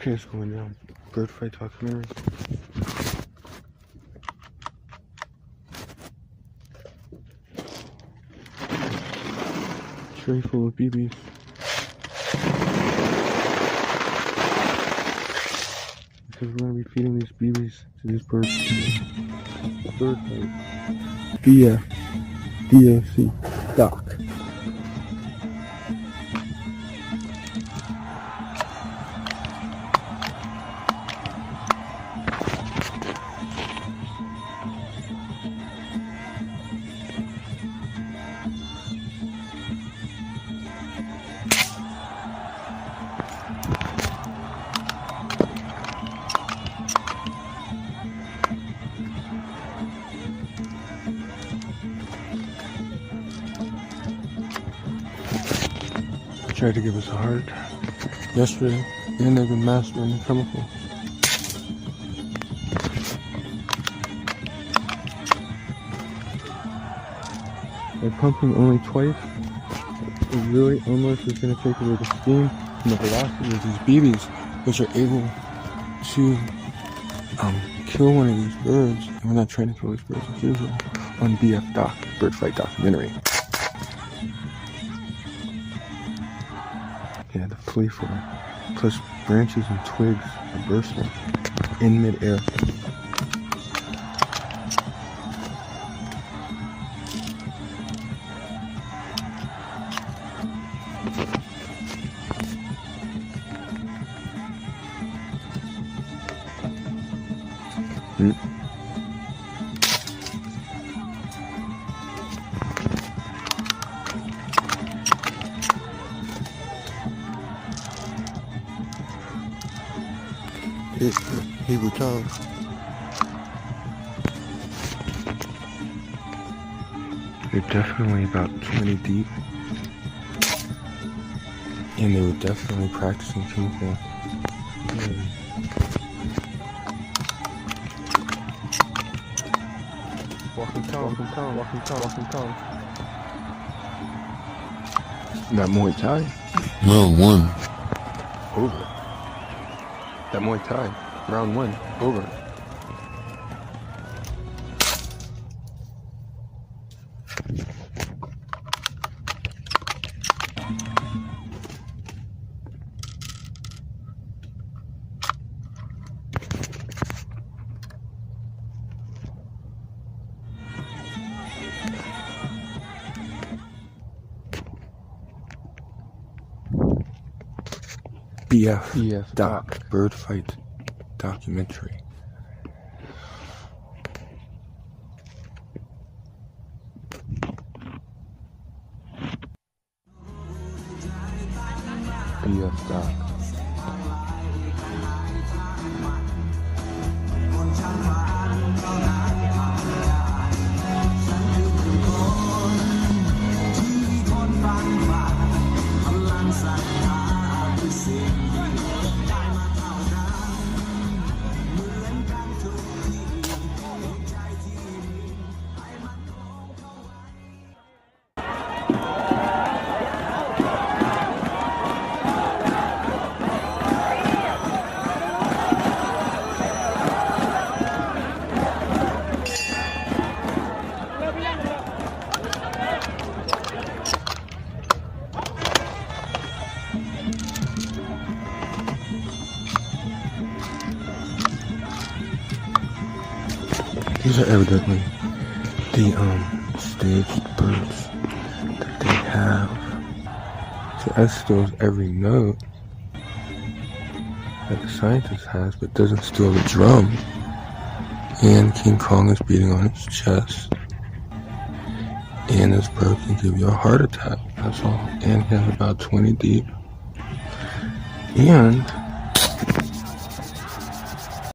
Okay, it's going down. Bird fight documentary. Tray full of BBs. Because we're going to be feeding these BBs to these birds. Bird fight. BF. Doc. Tried to give us a heart yesterday, and they've been mastering the chemicals. By pumping only twice, it really almost is going to take away the steam and the velocity of these BBs, which are able to kill one of these birds. And we're not trying to kill these birds as usual on BF Doc, Bird Fight Documentary. Yeah, the flea fly, plus branches and twigs are bursting in mid-air. Hebrew tongue. They're definitely about 20 deep, and they were definitely practicing chemical. Walking tongue. That Muey Thai? Round one. Over. That Muay Thai, round one, over. BF Doc, Bird Fight Documentary. BF Doc. These are evidently the staged birds that they have to expose every note that the scientist has, but doesn't steal the drum. And King Kong is beating on his chest. And this bird can give you a heart attack, that's all. And he has about 20 deep. And